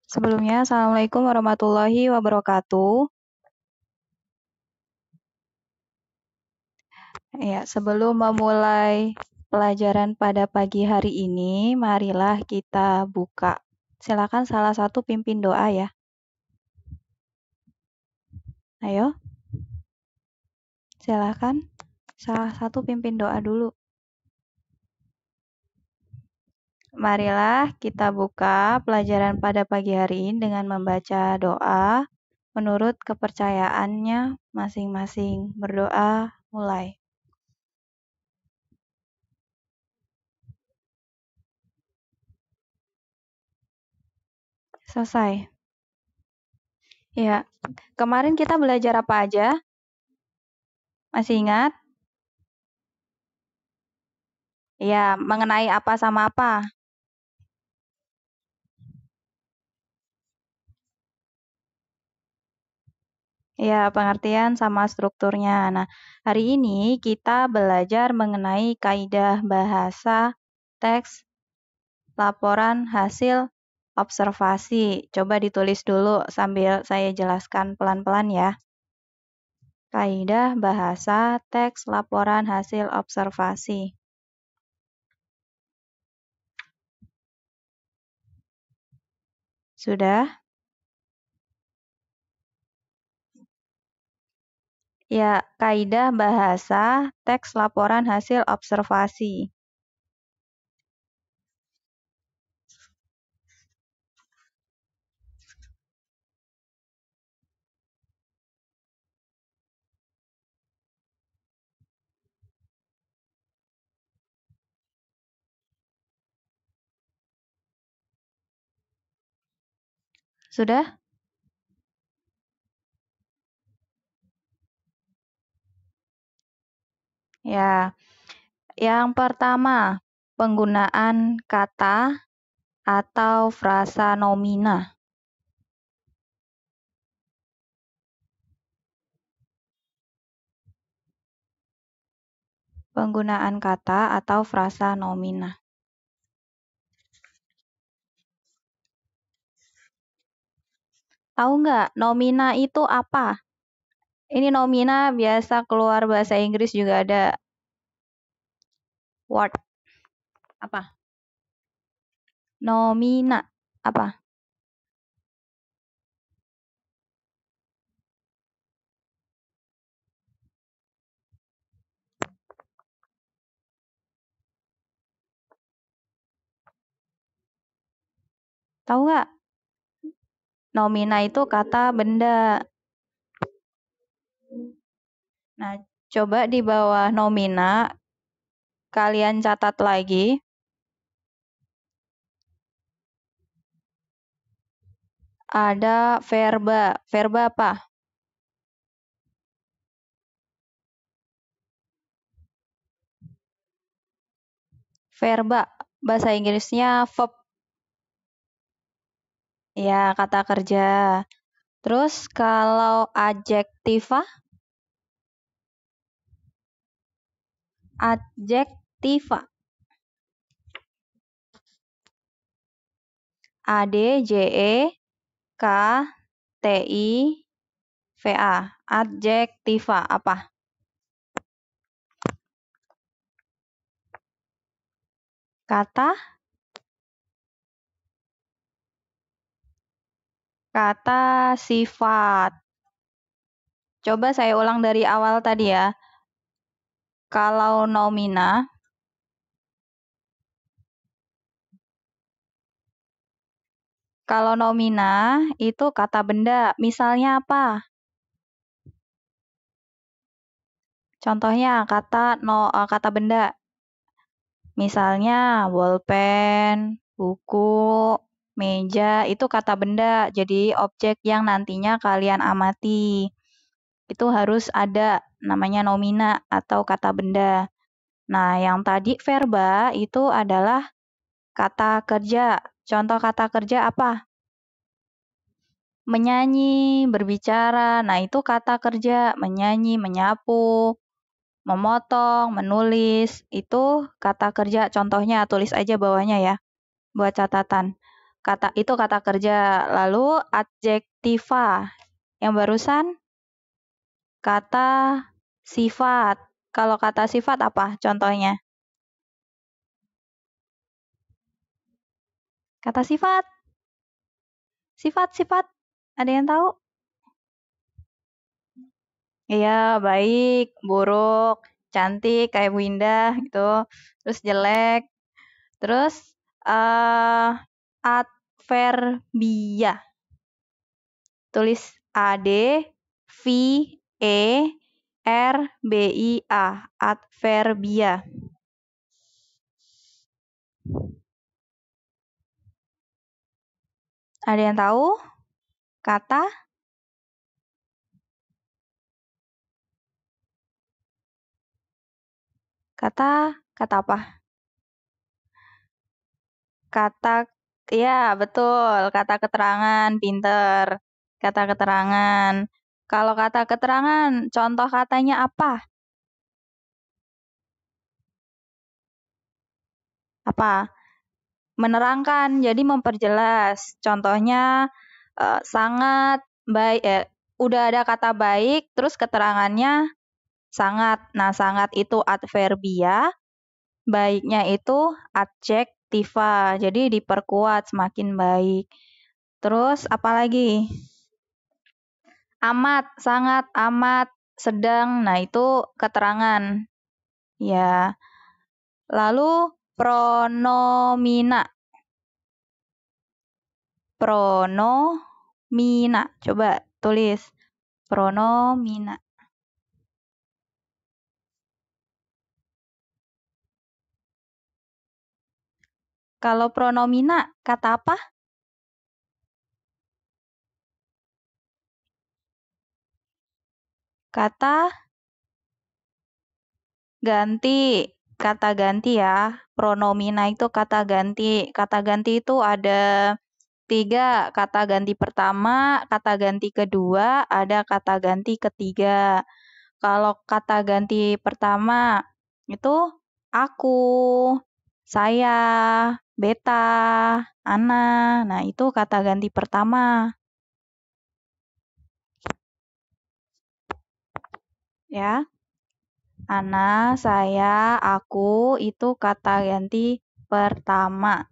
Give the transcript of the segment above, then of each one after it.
Sebelumnya, Assalamualaikum warahmatullahi wabarakatuh. Ya, sebelum memulai pelajaran pada pagi hari ini, marilah kita buka. Silakan salah satu pimpin doa ya. Ayo, silakan salah satu pimpin doa dulu. Marilah kita buka pelajaran pada pagi hari ini dengan membaca doa menurut kepercayaannya masing-masing. Berdoa, mulai. Selesai. Ya, kemarin kita belajar apa aja? Masih ingat? Ya, mengenai apa sama apa? Ya, pengertian sama strukturnya. Nah, hari ini kita belajar mengenai kaidah bahasa, teks, laporan, hasil, observasi. Coba ditulis dulu sambil saya jelaskan pelan-pelan ya. Kaidah bahasa, teks, laporan, hasil, observasi. Sudah? Ya, kaidah bahasa, teks, laporan, hasil, observasi. Sudah? Ya, yang pertama, penggunaan kata atau frasa nomina. Penggunaan kata atau frasa nomina. Tahu nggak, nomina itu apa? Ini nomina biasa keluar bahasa Inggris juga ada word. Apa? Nomina. Apa? Tahu nggak? Nomina itu kata benda. Nah, coba di bawah nomina, kalian catat lagi. Ada verba. Verba apa? Verba. Bahasa Inggrisnya verb. Ya, kata kerja. Terus kalau adjektiva? Adjektiva. A-D-J-E-K-T-I-V-A. Adjektiva apa? Kata? Kata sifat. Coba saya ulang dari awal tadi ya. Kalau nomina, itu kata benda. Misalnya apa? Contohnya kata benda. Misalnya bolpen, buku, meja, itu kata benda. Jadi objek yang nantinya kalian amati. Itu harus ada namanya nomina atau kata benda. Nah, yang tadi verba itu adalah kata kerja. Contoh kata kerja apa? Menyanyi, berbicara. Nah, itu kata kerja. Menyanyi, menyapu, memotong, menulis. Itu kata kerja. Contohnya tulis aja bawahnya ya, buat catatan. Itu kata kerja. Lalu adjektiva. Yang barusan kata sifat. Kalau kata sifat apa contohnya? Kata sifat. Sifat-sifat. Ada yang tahu? Iya, baik, buruk, cantik kayak Bu Indah gitu. Terus jelek. Terus adverbia. Tulis A D V E R B I A. Adverbia. Ada yang tahu? Kata kata apa? Kata ya, betul, kata keterangan, pinter. Kata keterangan. Kalau kata keterangan, contoh katanya apa? Apa? Menerangkan, jadi memperjelas. Contohnya sangat baik, udah ada kata baik, terus keterangannya sangat. Nah, sangat itu adverbia, baiknya itu adjektiva. Jadi diperkuat semakin baik. Terus apa lagi? Amat, sangat, amat, sedang. Nah, itu keterangan. Ya. Lalu pronomina. Pronomina. Coba tulis. Pronomina. Kalau pronomina, kata apa? Kata ganti. Kata ganti ya. Pronomina itu kata ganti. Kata ganti itu ada 3. Kata ganti pertama, kata ganti kedua, ada kata ganti ketiga. Kalau kata ganti pertama itu aku, saya, beta, ana. Nah, itu kata ganti pertama. Ya. Ana, saya, aku itu kata ganti pertama.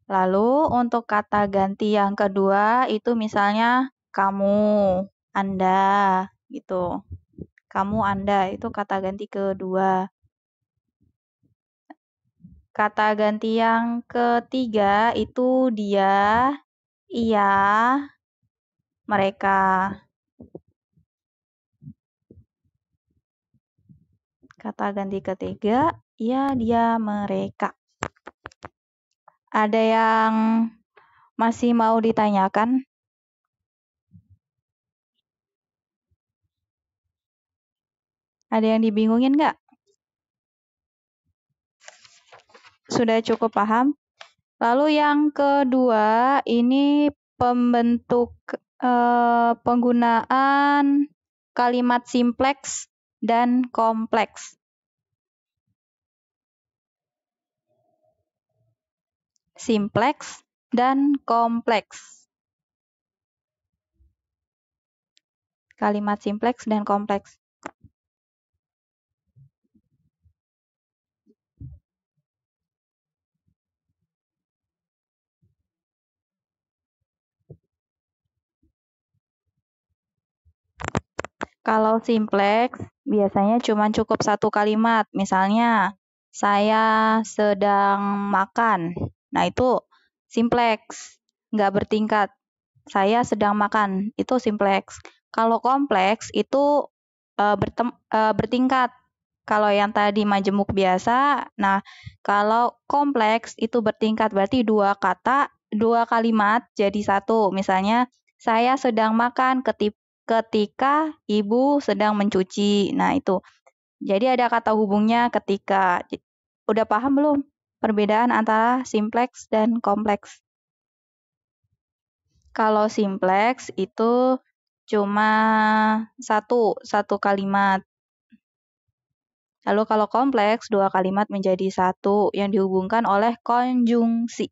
Lalu untuk kata ganti yang kedua itu misalnya kamu, Anda gitu. Kamu, Anda itu kata ganti kedua. Kata ganti yang ketiga itu dia, ia, mereka. Kata ganti ketiga, ia, dia, mereka. Ada yang masih mau ditanyakan? Ada yang dibingungin nggak? Sudah cukup paham? Lalu yang kedua, ini penggunaan kalimat simpleks dan kompleks. Simpleks dan kompleks. Kalimat simpleks dan kompleks. Kalau simpleks, biasanya cuma cukup satu kalimat. Misalnya, saya sedang makan. Nah, itu simpleks, nggak bertingkat. Saya sedang makan, itu simpleks. Kalau kompleks, itu bertingkat. Kalau yang tadi majemuk biasa, nah kalau kompleks itu bertingkat, berarti 2 kata, 2 kalimat jadi satu. Misalnya, saya sedang makan ketika ibu sedang mencuci. Nah, itu. Jadi ada kata hubungnya ketika. Udah paham belum perbedaan antara simpleks dan kompleks? Kalau simpleks itu cuma satu kalimat. Lalu kalau kompleks, 2 kalimat menjadi satu yang dihubungkan oleh konjungsi.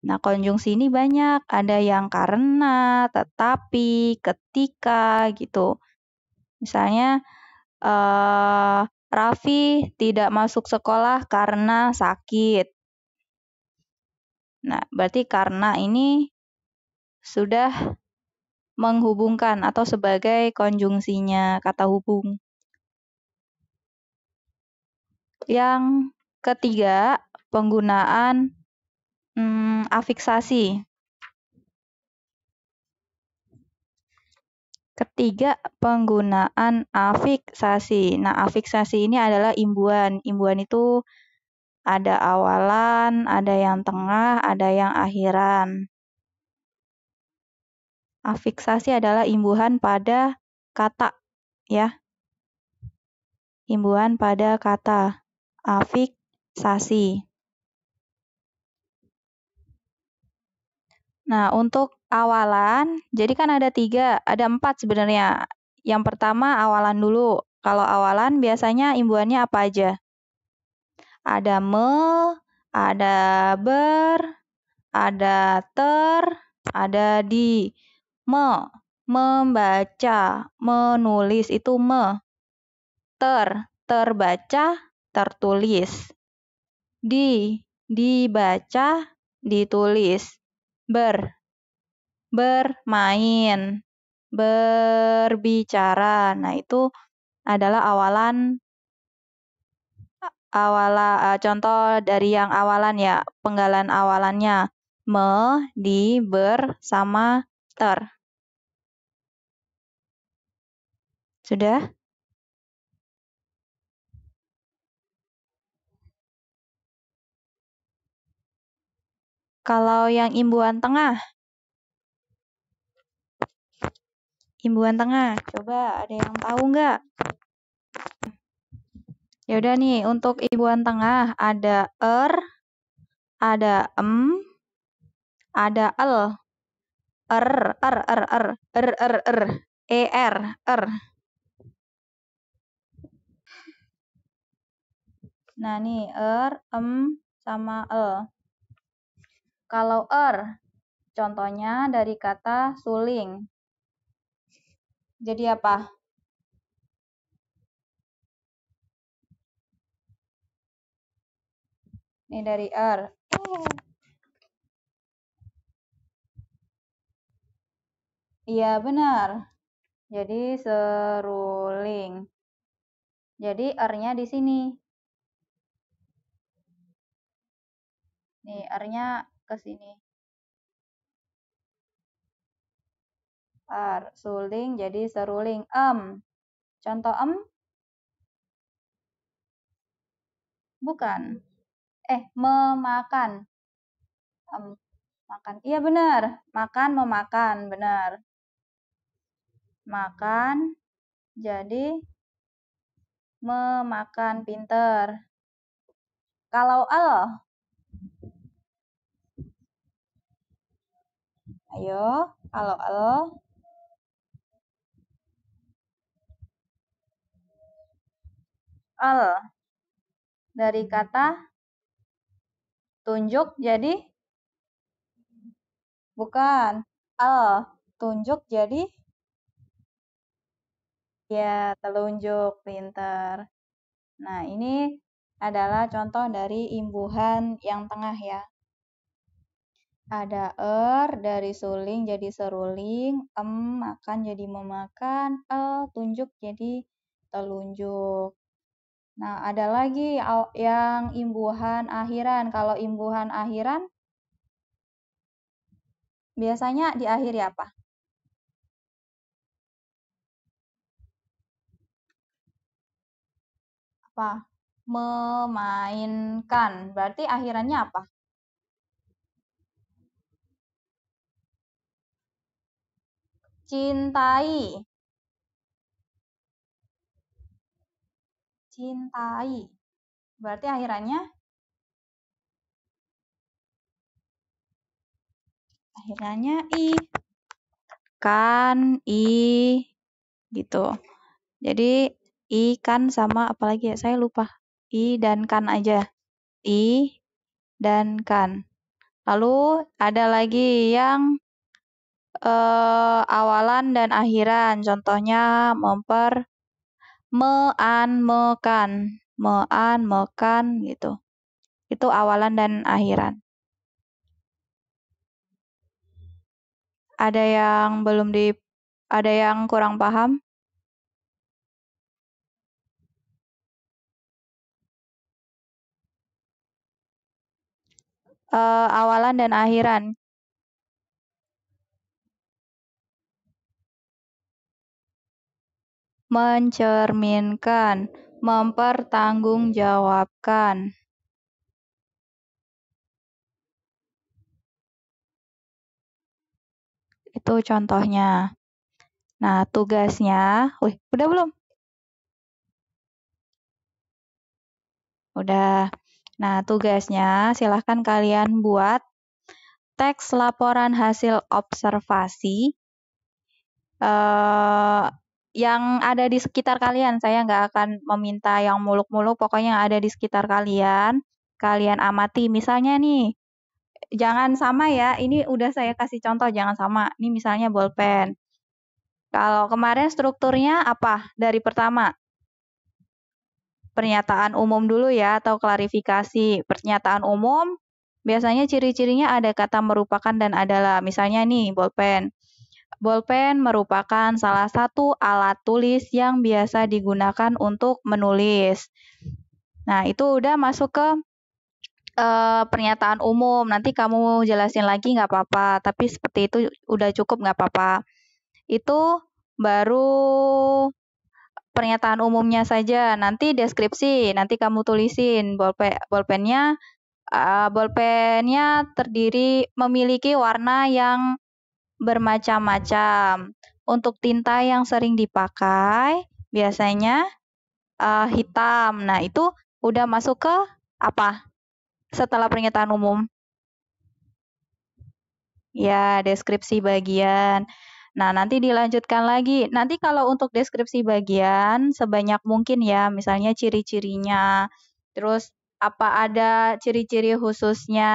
Nah, konjungsi ini banyak. Ada yang karena, tetapi, ketika, gitu. Misalnya, Raffi tidak masuk sekolah karena sakit. Nah, berarti karena ini sudah menghubungkan atau sebagai konjungsinya kata hubung. Yang ketiga, penggunaan afiksasi. Ketiga, penggunaan afiksasi. Nah, afiksasi ini adalah imbuhan. Imbuhan itu ada awalan, ada yang tengah, ada yang akhiran. Afiksasi adalah imbuhan pada kata, ya. Imbuhan pada kata. Afiksasi. Nah, untuk awalan, jadi kan ada 3, ada 4 sebenarnya. Yang pertama awalan dulu. Kalau awalan biasanya imbuhannya apa aja? Ada ada ber, ada ter, ada di. Membaca, menulis itu terbaca, tertulis. Dibaca, ditulis. Bermain, berbicara. Nah, itu adalah contoh dari yang awalan ya, penggalan awalannya. Di, ber, sama ter. Sudah? Kalau yang imbuhan tengah, coba ada yang tahu nggak? Ya udah nih, untuk imbuhan tengah ada ada ada el, er. Nah nih, sama el. Kalau contohnya dari kata suling. Jadi apa? Ini dari Iya benar. Jadi seruling. Jadi nya di sini. Nih nya ke sini. Suling jadi seruling. Contoh bukan. Memakan. Makan. Iya benar. Makan, memakan. Benar. Makan jadi memakan. Pinter. Kalau ayo, kalau dari kata tunjuk jadi bukan. Tunjuk jadi ya telunjuk. Pinter. Nah, ini adalah contoh dari imbuhan yang tengah ya. Ada dari suling jadi seruling, makan jadi memakan, tunjuk jadi telunjuk. Nah, ada lagi yang imbuhan akhiran. Kalau imbuhan akhiran biasanya diakhiri apa? Apa? Memainkan. Berarti akhirannya apa? Cintai. Cintai. Berarti akhirannya i. Kan, gitu. Jadi ikan sama apalagi ya, saya lupa. I dan kan aja. I dan kan. Lalu ada lagi yang awalan dan akhiran. Contohnya mekan, mekan gitu. Itu awalan dan akhiran. Ada yang ada yang kurang paham? Awalan dan akhiran. Mencerminkan, mempertanggungjawabkan. Itu contohnya. Nah, tugasnya, udah belum? Udah. Nah, tugasnya silahkan kalian buat teks laporan hasil observasi yang ada di sekitar kalian. Saya nggak akan meminta yang muluk-muluk, pokoknya yang ada di sekitar kalian. Kalian amati. Misalnya nih, jangan sama ya, ini udah saya kasih contoh, jangan sama. Ini misalnya bolpen. Kalau kemarin strukturnya apa? Dari pertama, pernyataan umum dulu ya, atau klarifikasi. Pernyataan umum, biasanya ciri-cirinya ada kata merupakan dan adalah. Misalnya nih, bolpen. Bolpen merupakan salah satu alat tulis yang biasa digunakan untuk menulis. Nah, itu udah masuk ke pernyataan umum. Nanti kamu jelasin lagi nggak apa-apa, tapi seperti itu udah cukup nggak apa-apa. Itu baru pernyataan umumnya saja. Nanti deskripsi, nanti kamu tulisin bolpennya terdiri memiliki warna yang bermacam-macam. Untuk tinta yang sering dipakai biasanya hitam. Nah, itu udah masuk ke apa? Setelah pernyataan umum. Ya, deskripsi bagian. Nah, nanti dilanjutkan lagi. Nanti kalau untuk deskripsi bagian, sebanyak mungkin ya, misalnya ciri-cirinya, terus apa ada ciri-ciri khususnya.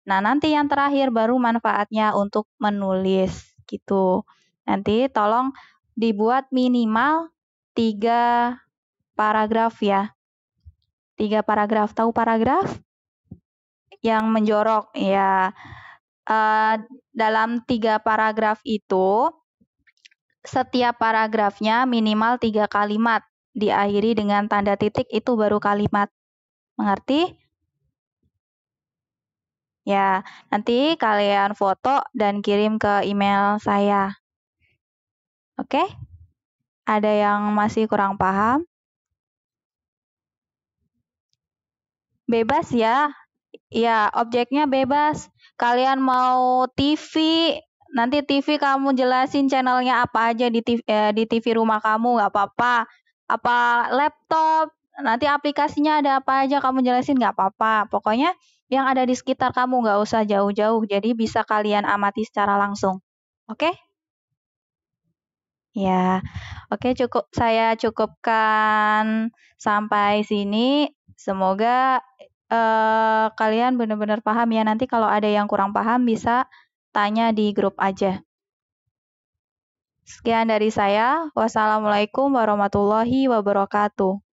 Nah, nanti yang terakhir baru manfaatnya untuk menulis, gitu. Nanti tolong dibuat minimal 3 paragraf ya. 3 paragraf. Tahu paragraf? Yang menjorok, ya. Dalam 3 paragraf itu, setiap paragrafnya minimal 3 kalimat. Diakhiri dengan tanda titik, itu baru kalimat. Mengerti? Ya, nanti kalian foto dan kirim ke email saya. Oke? Ada yang masih kurang paham? Bebas ya. Ya, objeknya bebas. Kalian mau TV, nanti TV kamu jelasin channelnya apa aja di TV rumah kamu, nggak apa-apa. Apa laptop, nanti aplikasinya ada apa aja kamu jelasin nggak apa-apa. Pokoknya yang ada di sekitar kamu nggak usah jauh-jauh, jadi bisa kalian amati secara langsung. Oke? Ya, oke saya cukupkan sampai sini. Semoga kalian benar-benar paham ya. Nanti kalau ada yang kurang paham bisa tanya di grup aja. Sekian dari saya. Wassalamualaikum warahmatullahi wabarakatuh.